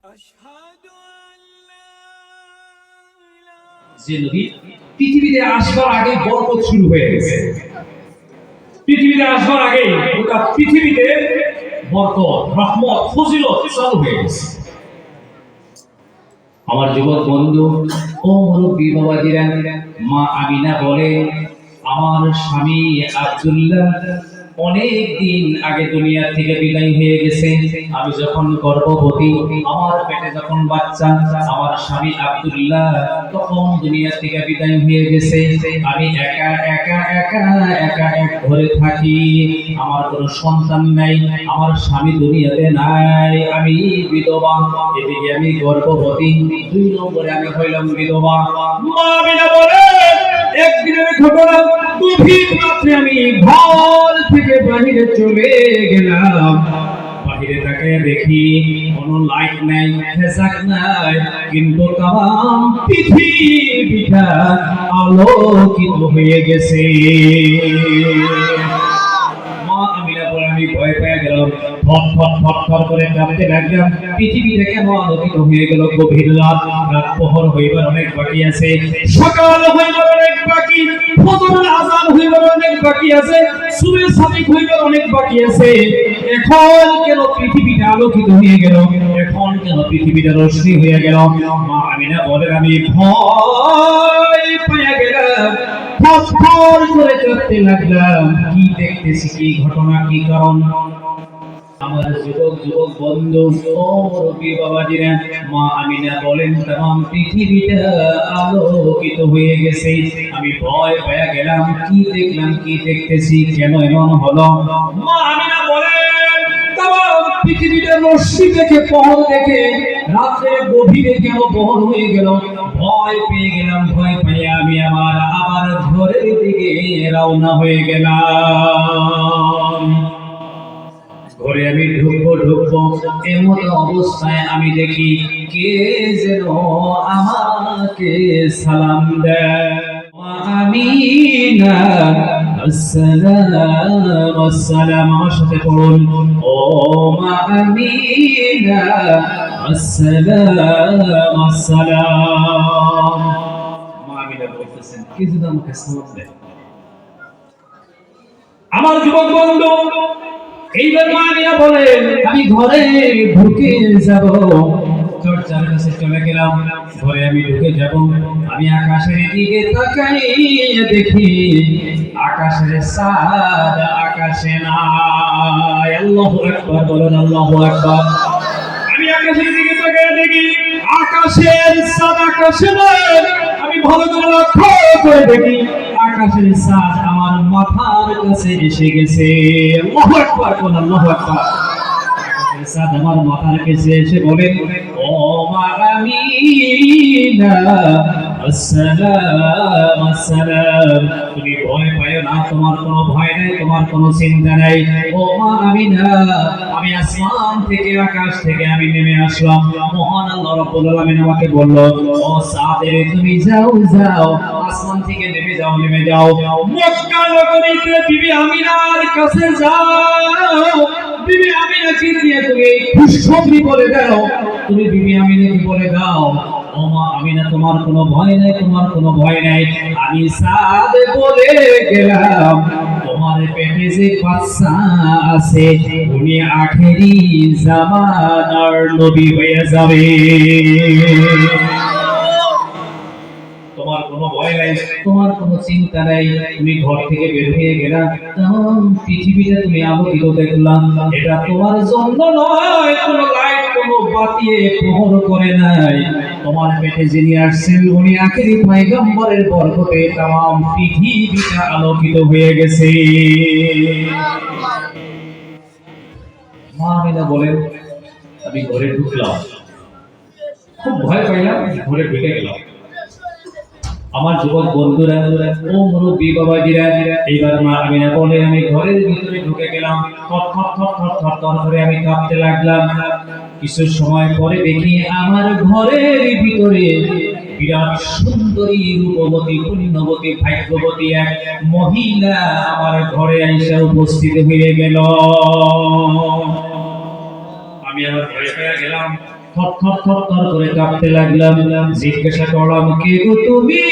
যে নবী পৃথিবীতে আসবার আগে বরকত শুরু হয়ে গেছে। পৃথিবীতে আসবার আগে গোটা পৃথিবীতে বরকত, রহমত, ফজিলত চালু হয়ে গেছে। আমার যুবক বন্ধু ও মুরব্বী বাবাজিরা, মা আমিনা বলে, আমার স্বামী আব্দুল্লাহ অনেক দিন আগে দুনিয়া থেকে বিদায় হয়ে গেছে। আমি যখন গর্ভবতী, আমার পেটে যখন বাচ্চা, আমার স্বামী আব্দুল্লাহ তখন দুনিয়া থেকে বিদায় হয়ে গেছে। আমি একা একা একা একা এক ঘরে থাকি, আমার কোনো সন্তান নাই, আমার স্বামী দুনিয়াতে নাই, আমি বিধবা। এদিকে আমি গর্ভবতী, 2 নম্বরে আমি হইলাম বিধবা। মা আমিনা বলে, একদিনের ঘটনা, গভীর রাত্রে আমি ঘর থেকে বাহিরে চলে গেলাম। বাহিরে তাকিয়ে দেখি কোনো লাইট নাই, হেজাক নাই, কিন্তু তাম পৃথিবীটা আলোকিত হয়ে গেছে। মা আমিনা বলে, আমি ভয় পেয়ে গেলাম, থর করে কাঁপতে লাগলাম। পৃথিবীটা কেন আলোকিত হয়ে গেল? গভীর রাত, রাত প্রহর হইবার অনেক বাকি আছে, সকাল হইবার অনেক বাকি, ফজরের আযান হইবার অনেক বাকি আছে, সুবহে সাদিক হইবার অনেক বাকি আছে। এখন কেন পৃথিবীটা আলোকিত হয়ে গেল? এখন কেন পৃথিবীটা রোশনি হয়ে গেল? মা আমিনা বলেন, আমি ভয় পেয়ে গেলাম, থর করে কাঁপতে লাগলাম। কি দেখতেছি, কি ঘটনা, কি কারণ? আমার যুবক বন্ধু ও মুরব্বী বাবাজিরা, মা আমিনা বলেন, तमाम পৃথিবীটা আলোকিত হয়ে গেছে। আমি ভয় পেয়ে গেলাম, কি দেখলাম, কি দেখতেছি, কেন এমন হলো? মা আমিনা বলেন, तमाम পৃথিবীটা রশ্মি দেখে, পহর দেখে রাতে গভীরে কেন পহর হয়ে গেল? ভয় পেয়ে গেলাম, ভয় পেয়ে আমি আবার ঘরের দিকে রওনা হয়ে গেলাম। ঘরে আমি ঢুকবো, এমন অবস্থায় আমি দেখি কে যেন আমাকে সালাম দেয়। আমিনা, আসসালাম আসসালাম, আমার সাথে পড়ুন, ও মা আমিনা, আসসালাম আসসালাম। মা আমিনা বলতেছেন, কে যেন আমাকে সালাম দেয়। আমার যুবক বন্ধু, এইবার মা আমিনা বলেন, আমি ঘরে ঢুকে যাব, দরজার কাছে চলে গেলাম, ঘরে আমি ঢুকে যাব। আমি আকাশের দিকে তাকাইয়ে দেখি আকাশের চাঁদ আকাশে নাই। আল্লাহু আকবার বলেন, আল্লাহু আকবার। আমি আকাশের দিকে তাকাইয়ে দেখি আকাশের চাঁদ আকাশে নাই। আমি ভালো করে লক্ষ্য করে দেখি আকাশের চাঁদ আমার মাথার কাছে এসে গেছে। আল্লাহু আকবার বলেন, আল্লাহু আকবার। আকাশের চাঁদ আমার মাথার কাছে এসে বলে, ও মা আমিনা, আসসালাম আসসালাম। তুমি ভয় পাও না, তোমার কোনো ভয় নাই, তোমার কোনো চিন্তা নাই। ও মা আমিনা, আমি আসমান থেকে, আকাশ থেকে আমি নেমে আসলাম। মহান আল্লাহ রাব্বুল আলামিন আমাকে বলল, ও সাদের, তুমি যাও আসমান থেকে নেমে যাও, মক্কা নগরীতে বিবি আমিনার কাছে যাও। বিবি আমিনাকে দিয়ে তুমি খুশখবরি বলে দাও, তুমি বিবি আমিনাকে বলে দাও, ও মা আমিনা, তোমার কোনো ভয় নাই, তোমার কোনো ভয় নাই। আমি সাদ বলে গেলাম, তোমার পেটে যে বাচ্চা আছে উনি আখেরি জামানার নবী হয়ে যাবে। তোমার কোনো ভয় নাই, তোমার কোনো চিন্তা নাই। তুমি ঘর থেকে বের হয়ে গেলা, তখন পৃথিবীতে তুমি আলোকিত দেখলাম। এটা তোমার জন্য নয়, কোনো লাইট, কোনো বাতি প্রহর করে নাই। তোমার পেটে যিনি আসছেন উনি আখেরি পয়গম্বরের বরকতে तमाम পৃথিবীটা আলোকিত হয়ে গেছে। মা আমিনা বলেন, আমি ঘরে ঢুকলাম, খুব ভয় পাইলাম, ঘরে ঢুকে গেলাম। আমার যুবক বন্ধুরা ও মুরব্বী বাবাজিরা, এইবার মা আমিনা বলে, আমি ঘরের ভিতরে ঢুকে গেলাম, থর করে আমি কাঁপতে লাগলাম। কিছু সময় পরে দেখি আমার ঘরের ভিতরে বিরাট সুন্দরী, রূপবতী, পুণ্যবতী, ভাগ্যবতী এক মহিলা আমার ঘরে এসে উপস্থিত হয়ে গেল। আমি আবার ভয় পেয়ে গেলাম, থর করে কাঁপতে লাগলাম। জিজ্ঞাসা করলাম, কে গো তুমি?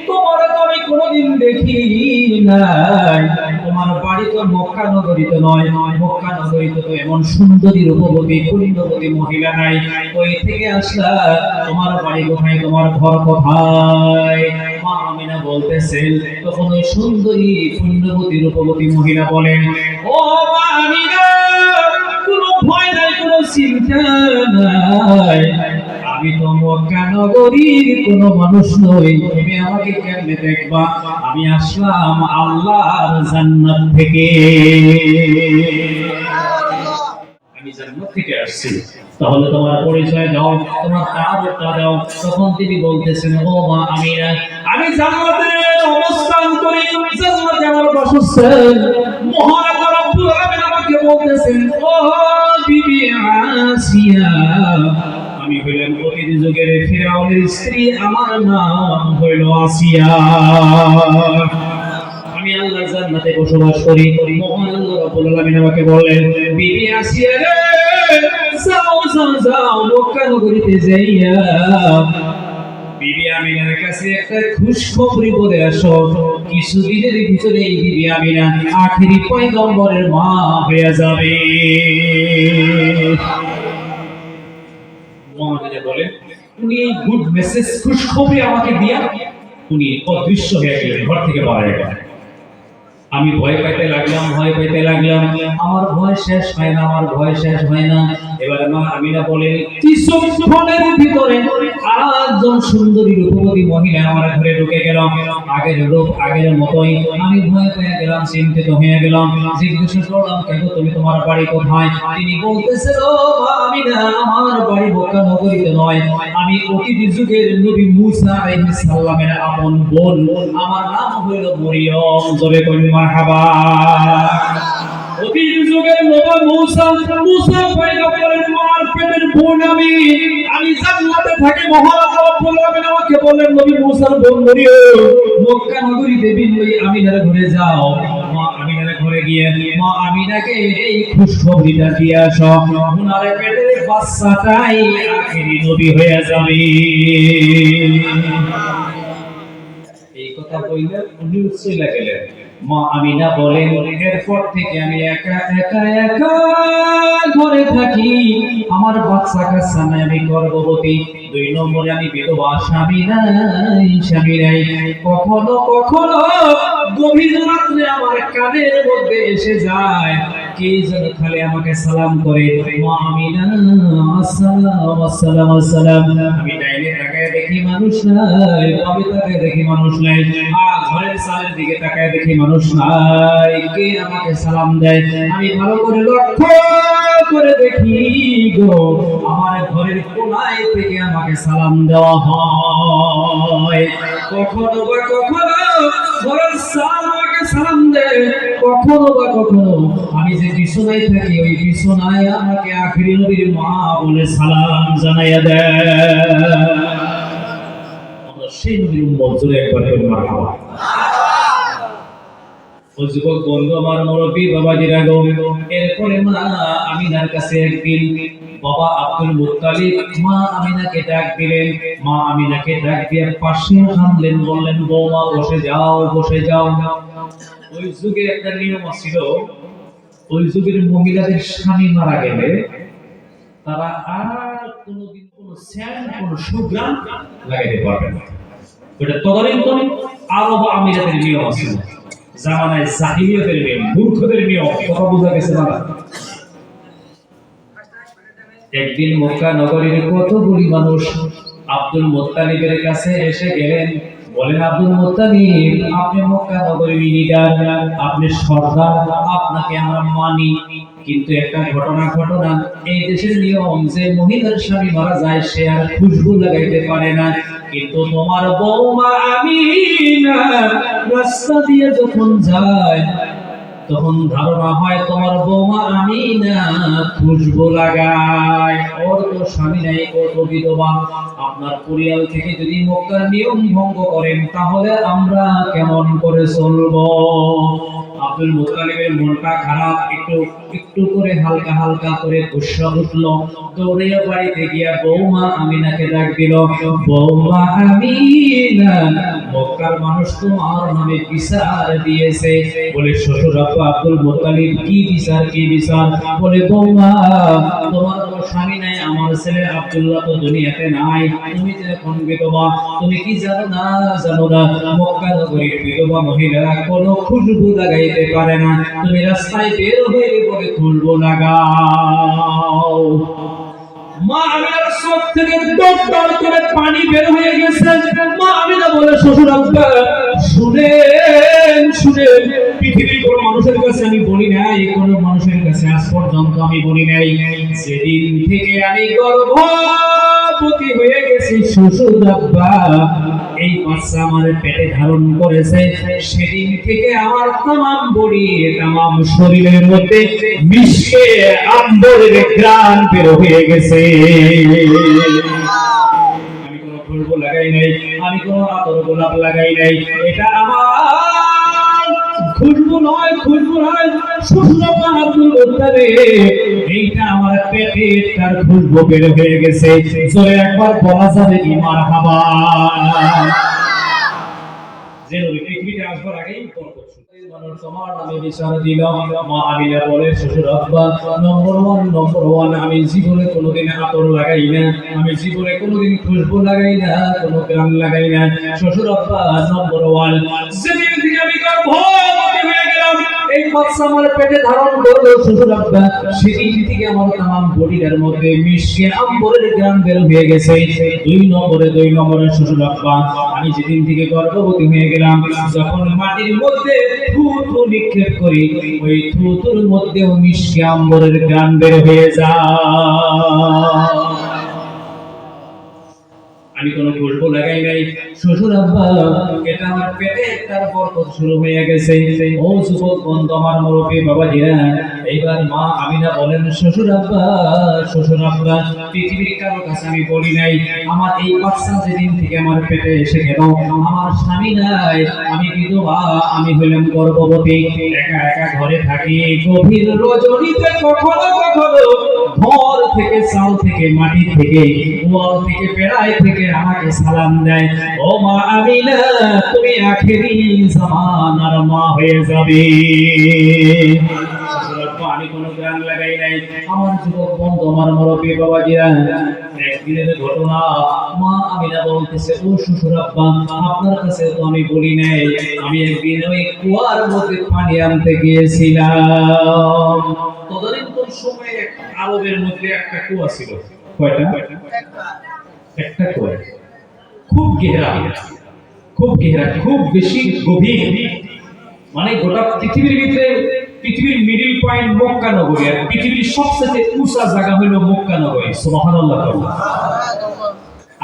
তোমার তো আমি কোনোদিন দেখি নাই। তোমার বাড়ি তো মক্কা নগরীতে নয়, মক্কা নগরীতে তো এমন সুন্দরী রূপবতী পুণ্যবতী মহিলা নাই। কই থেকে আসলা? তোমার বাড়ি কোথায়? তোমার ঘর কোথায়? মা আমিনা বলতেছেন, তখন ওই সুন্দরী পুণ্যবতী রূপবতী মহিলা বলেন, ও মা আমিনা, কোনো ভয় নাই, কোনো চিন্তা নাই, আমি তো মক্কা নগরীর কোনো মানুষ নই। তুমি আমাকে কেমনে দেখবা? আমি আসলাম আল্লাহর জান্নাত থেকে, আমি জান্নাত থেকে আসছি। তাহলে তোমার পরিচয় দাও, তোমার তাআরুফটা দাও। তখন তিনি বলতেছেন, ও মা আমিনা, আমি জান্নাতে অবস্থান করি, জান্নাতে আমার বাসস্থান। মহান আল্লাহ রাব্বুল আলামিন আমাকে বলতেছেন, ও বিবি আসিয়া, আমি হইলাম অতীত যুগের ফিরআউনের স্ত্রী, আমার নাম হইল আসিয়া। আমি আল্লাহর জান্নাতে বসবাস করি। মহান আল্লাহ রাব্বুল আলামিন আমাকে বললেন, বিবি আসিয়া রে, যাও মক্কা নগরীতে যাইয়া বিবি আমিনার কাছে একটা খুশখবরি বলে আসো। কিছুদিনের ভিতরে এই বিবি আমিনা আখেরি পয়গম্বরের মা হয়ে যাবে। মহারাজা বলেন, উনি এই গুড মেসেজ খুশখবরি আমাকে দিয়া উনি অদৃশ্য হয়ে গেলেন, ঘর থেকে বাইরে গেলেন। আমি ভয় পাইতে লাগলাম, আমার ভয় শেষ হয় না, আমার ভয় শেষ হয় না। এবারে মা আমিনা বলেন, কিছুক্ষণের ভিতরে আরেকজন সুন্দরী রূপবতী মহিলা আমার ঘরে ঢুকে গেল। আগের রূপ আগের মতোই। আমি ভয় পেয়ে গেলাম, চিন্তিত হয়ে গেলাম। জিজ্ঞাসা করলাম, কেন তুমি, তোমার বাড়ি কোথায়? তিনি বলতেছেন, ও মা আমিনা, আমার বাড়ি মক্কা নগরীতে নয়, আমি অতীত যুগের নবী মূসা আলাইহিস সালামের আপন বোন, আমার নাম হইল মরিয়ম। জোরে কই মারহাবা। অতীত যুগের নবী মূসা পয়গম্বরের মার পেটের বোন আমি জান্নাতে থাকি। মহান আল্লাহ রাব্বুল আলামিন আমাকে বললেন, নবী মূসার বোন মরিয়ম, মক্কা নগরীতে বিবি আমিনার ঘরে যাও। মা আমিনার ঘরে গিয়ে মা আমিনাকে এই খুশখবরিটা দিয়ে আসো, ওনার পেটের বাচ্চাটাই আখেরি নবী হয়ে যাবে। এই কথা বললে উনি উচ্ছ্বসিত গেলেন। মা আমিনা বলেন, এরপর থেকে আমি একা ঘরে থাকি। আমার বাচ্চা কাচ্চা নাই, আমি গর্ভবতী। 2 নম্বরে আমি বিধবা, স্বামী নাই। কখনো গভীর রাত্রে আমার কানের মধ্যে এসে যায়, কে যেন খালি আমাকে সালাম করে, মা আমিনা আসসালাম। আমি ডাইনে তাকায় দেখি মানুষ নাই, বামে তাকায় দেখি মানুষ নাই, ঘরের সামনের দিকে তাকায় দেখি মানুষ নাই। কে আমাকে সালাম দেয়? আমি ভালো করে লক্ষ্য করে দেখি গো, আমার ঘরের কোনায় থেকে আমাকে সালাম দেওয়া হয়। কখনো ঘরের আমাকে সালাম দেয়, কখনো আমি যে বিছানায় থাকি, ওই বিছানায় আমাকে আখেরি নবীর মা বলে সালাম জানাইয়া দেয়। আমরা সেই নবীর উম্মত, জোরে একবার মারহাবা। ও যুবক বন্ধু, আমার মুরব্বী বাবাজিরা গো, এরপরে মা আমিনার কাছে একদিন বাবা আব্দুল মুত্তালিব মা আমিনাকে ডাক দিলেন। মা আমিনাকে ডাক দিয়ে পাশে আনলেন, বললেন, বৌমা বসে যাও। ওই যুগে একটা নিয়ম ছিল, ওই যুগের মহিলাদের স্বামী মারা গেলে তারা আর কোনোদিন কোনো সেন্ট, কোনো সুঘ্রাণ লাগাইতে পারবে না। ওটা তদানীন্তন আরব আমিরাতের নিয়ম ছিল, জামানায় জাহিলিয়াতের নিয়ম, মূর্খদের নিয়ম। কথা বোঝা গেছে না? একদিন মক্কা নগরীর কতগুলি মানুষ আব্দুল মুত্তালিবের কাছে এসে গেলেন। বলেন, আব্দুল মুত্তালিব, আপনি মক্কা নগরীর লিডার, আপনি সর্দার, আপনাকে আমরা মানি, কিন্তু একটা ঘটনা, এই দেশের নিয়ম যে মহিলার স্বামী মারা যায় সে আর খুশবু লাগাইতে পারে না, কিন্তু তোমার বৌমা আমিনা রাস্তা দিয়ে যখন যায় তখন ধারণা হয় তোমার বৌমা আমিনা খুশবু লাগায়। ওর তো স্বামী নাই, ও তো বিধবা। আপনার পরিবার থেকে যদি মক্কার নিয়ম ভঙ্গ করেন তাহলে আমরা কেমন করে চলবো? আব্দুল মুত্তালিবের মনটা খারাপ, একটু একটু করে হালকা হালকা করে গুসা উঠলো। দৌড়ে বাড়িতে গিয়া বৌমা আমিনাকে ডাক দিল, বৌমা আমিনা, মক্কার মানুষ তোমার নামে বিচার দিয়েছে। বলে শ্বশুর আব্বা আব্দুল মুত্তালিব, কি বিচার কি বিচার? বলে বৌমা, তোমার তো স্বামী নাই, আমার ছেলে আব্দুল্লাহ তো দুনিয়াতে নাই, তুমি যে এখন বিধবা, তুমি কি জানো না জানো না মক্কা নগরীর বিধবা মহিলারা কোনো খুশবু লাগাইতে পারে না, তুমি রাস্তায় বের হয়ে বলে খুশবু লাগাও। মা আমিনার চোখ থেকে টপ করে পানি বের হয়ে গেছে। মা আমিনা বলে, শ্বশুর আব্বা শুনেন শুনেন, পৃথিবীর কোন মানুষের কাছে আমি বলি নাই, কোন মানুষের কাছে আজ পর্যন্ত আমি বলি নাই, যেদিন থেকে আমি গর্ভবতী হয়ে গেছি শ্বশুর আব্বা, এই বাচ্চা আমার পেটে ধারণ করেছে, সেদিন থেকে আমার তামাম বডি তামাম শরীরের মধ্যে মিশে আম্বরের ঘ্রাণ বের হয়ে গেছে। আমি কোনো খুশবু লাগাই নাই, আমি কোনো আতর গোলাপ লাগাই নাই, এটা আমার খুশবু নয়, খুশবু নয়, শ্বশুর আব্বা আব্দুল মুত্তালিব, এইটা আমার পেটে তার খুশবু বের হয়ে গেছে। জোরে একবার বলা যাবে কি মারহাবা? যে নবী পৃথিবীতে আসবার আগেই বরকত মানুষ তোমার নামে বিচার দিল। মা আমিনা বলে, শ্বশুর আব্বা নম্বর ওয়ান, আমি জীবনে কোনোদিন আতর লাগাই না, আমি জীবনে কোনোদিন খুশবু লাগাই না, কোনো গ্রাম লাগাই না। শ্বশুর আব্বা নম্বর ওয়ান, যেদিন থেকে আমি গর্ভবতী হয়ে গেলাম, এই বাচ্চা আমার পেটে ধারণ করলো শ্বশুর আব্বা, সেদিন থেকে আমার তামাম বডিটার মধ্যে মিশে আম্বরের গ্রাম বের হয়ে গেছে। দুই নম্বরে শ্বশুর আব্বা, আমি যেদিন থেকে গর্ভবতী হয়ে গেলাম, যখন মাটির মধ্যে থুথু নিক্ষেপ করি, ওই থুথুর মধ্যেও মিশে আম্বরের গ্রাম বের হয়ে যায়। আমি কোনো খুশবু লাগাই নাই। শ্বশুর আব্বা, এটা আমার পেটে তার বরকত শুরু হয়ে গেছে। ও যুবক বন্ধু, আমার মুরব্বী বাবাজিরা, এইবার মা আমিনা বলেন, শ্বশুর আব্বা পৃথিবীর কারো কাছে আমি বলি নাই, আমার এই বাচ্চা যেদিন থেকে আমার পেটে এসে গেল, আমার স্বামী নাই, আমি বিধবা, আমি হইলাম গর্ভবতী, একা একা ঘরে থাকি, গভীর রজনীতে কখনো কখনো ঘর থেকে, চাল থেকে, মাটি থেকে, ওয়াল থেকে, বেড়াই থেকে আমাকে সালাম দেয়, ও মা আমিনা, তুমি আখেরি জামানার মা হয়ে যাবে। আমি কোনো গান লাগাই নাই। আমার যুবক বন্ধু, আমার মুরব্বী বাবাজিরা, একদিনের ঘটনা, মা আমিনা বলতেছে, ও শ্বশুর আব্বা, আপনার কাছে তো আমি বলি নাই, আমি একদিন ওই কুয়ার মধ্যে পানি আনতে গিয়েছিলাম। তদানীন্তন সময়ে আরবের মধ্যে একটা কুয়া ছিল। কয়টা? একটা কুয়া, খুব গেহরা, খুব বেশি গভীর, মানে গোটা পৃথিবীর ভিতরে পৃথিবীর মিডল পয়েন্ট মক্কা নগরী, আর পৃথিবীর সবচেয়ে উঁচা জায়গা হলো মক্কা নগরী। সুবহানাল্লাহ।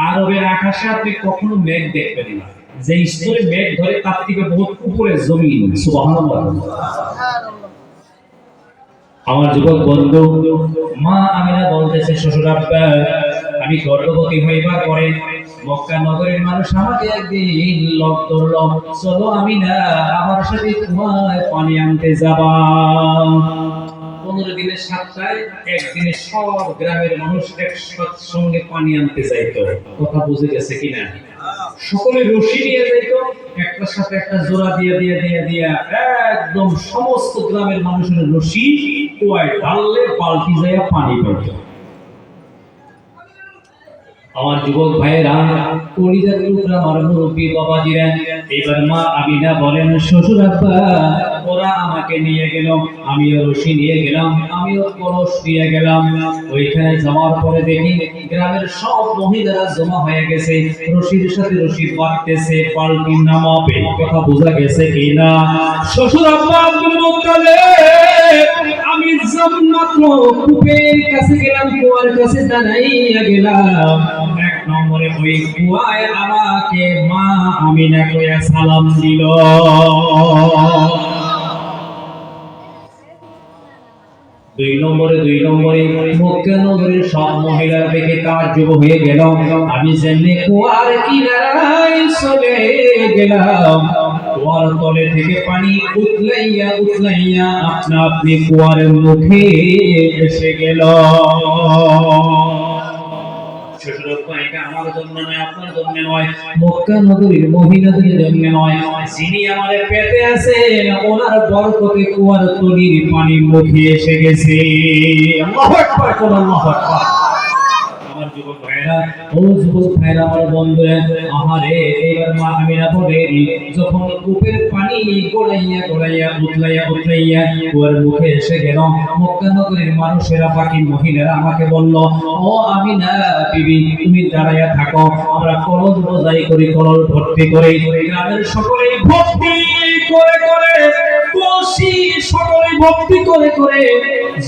আরবের আকাশে আপনি কখনো মেঘ দেখবেন না, যে স্তরে মেঘ ধরে তার থেকে বহুত উপরে জমিন। সুবহানাল্লাহ। আমার যুবক বন্ধু, মা আমিনা বলতেছে, শ্বশুর আব্বা, আমি গর্ভবতী হইবার পরে মক্কা নগরের মানুষ আমাকে একদিন লোক ধরল, চলো আমিনা, আমার সাথে কুয়ায় পানি আনতে যাবা। 15 দিনের সপ্তাহে একদিনে সব গ্রামের মানুষ একসঙ্গে পানি আনতে যাইতো। কথা বুঝে গেছে কিনা? সকলে রশি নিয়ে যাইতো, একটার সাথে একটা জোড়া দিয়ে একদম সমস্ত গ্রামের মানুষের রশি কুয়ায় ঢাললে বালতি যায় পানি পাইতো। আমার যুবক ভাইয়েরা, কলিজার টুকরা, আমার মুরব্বী বাবাজিরা, এবার মা আমিনা বলেন, শ্বশুর আব্বা, ওরা আমাকে নিয়ে গেল, আমিও রশি নিয়ে গেলাম, আমিও কলস নিয়ে গেলাম। ওইখানে যাওয়ার পরে দেখি গ্রামের সব মহিলারা জমা হয়ে গেছে, রশির সাথে রশি বাঁধতেছে, পাল্টি নামাবে। কথা বোঝা গেছে কিনা? শ্বশুর আব্বা আব্দুল মুত্তালিব, আমি মাত্র কূপের কাছে গেলাম, কুয়ার কাছে দাঁড়াইয়া গেলাম, এক নম্বরে ওই কুয়ায় আমাকে মা আমিনা কইয়া সালাম দিল। দুই নম্বরে মক্কা নগরীর সব মহিলার দিকে তাজ্জুব হয়ে গেল। আমি যেমনি কুয়ার কিনারায় চলে গেলাম, কুয়ার তলে থেকে পানি উতলাইয়া উতলাইয়া আপনা আপনি কুয়ার মুখে এসে গেল। এটা আমার জন্য নয়, আপনার জন্য নয়, মক্কা নগরীর মহিলাদের জন্য নয়, যিনি আমাদের পেটে আছেন ওনার বরকতে কুয়ার তলির পানি মুখে এসে গেছে। আল্লাহু আকবার, আল্লাহু আকবার। আমার যুবক ভাইরা, ও যুবক ভাইরা, আমার বন্ধুরা, আহারে এবার মা আমিনা বলেন, যখন কূপের পানি গড়াইয়া গড়াইয়া উতলাইয়া উতলাইয়া কুয়ার মুখে এসে গেল, মক্কা নগরীর মানুষেরা, বাকি মহিলারা আমাকে বলল, ও আমিনা বিবি, তুমি দাঁড়াইয়া থাকো, আমরা কলস বোঝাই করি, কলস ভর্তি করে গ্রামের সকলেই ভর্তি করে করে কলসি সকলে ভর্তি করে করে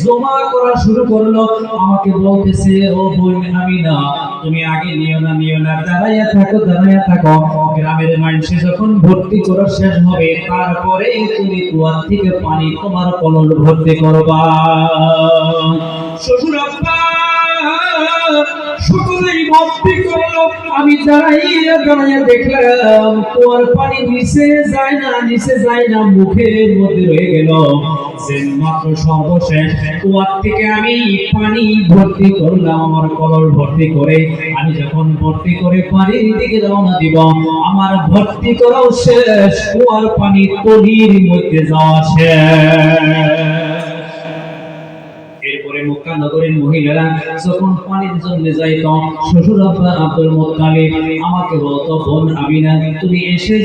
জমা করা শুরু করলো। আমাকে বলতেছে, ও বোন আমিনা, তুমি আগে নিও না, দাঁড়াইয়া থাকো, দাঁড়াইয়া থাকো, গ্রামের মানুষ যখন ভর্তি করা শেষ হবে তারপরে তুমি কুয়া থেকে পানি তোমার কলস ভর্তি করবা। শ্বশুর আব্বা সকলেই ভর্তি করলো। আমি দাঁড়াইয়া দাঁড়াইয়া দেখলাম কুয়ার পানি নিচে যায় না, মুখের মধ্যে রয়ে গেল। মাত্র সর্বশেষ কুয়ার থেকে আমি পানি ভর্তি করলাম, আমার কলস ভর্তি করে। আমি যখন ভর্তি করে পানির দিকে রওনা দিব, আমার ভর্তি করাও শেষ, কুয়ার পানি তলির মধ্যে যাওয়া শেষ। এরপরে মক্কা নগরীর মহিলারা যখন পানির জন্য যাইত, শ্বশুর আব্বা আব্দুল মুত্তালিব আমাকে বলতো, বোন আমিনা, তুমি এসে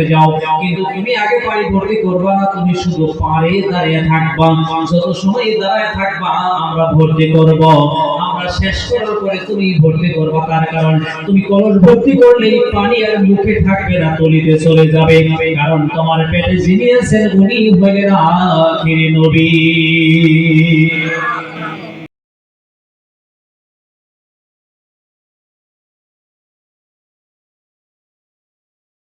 যাও, কিন্তু তুমি আগে পানি ভর্তি করবা না, তুমি শুধু পাড়ে দাঁড়িয়ে থাকবা, যত সময় দাঁড়িয়ে থাকবা আমরা ভর্তি করব, আমরা শেষ করার পরে তুমি ভর্তি করবা। তার কারণ তুমি কলস ভর্তি করলে পানি আর মুখে থাকবে না, তলিতে চলে যাবে, কারণ তোমার পেটে যিনি আছেন উনি হলেন আখিরি নবী।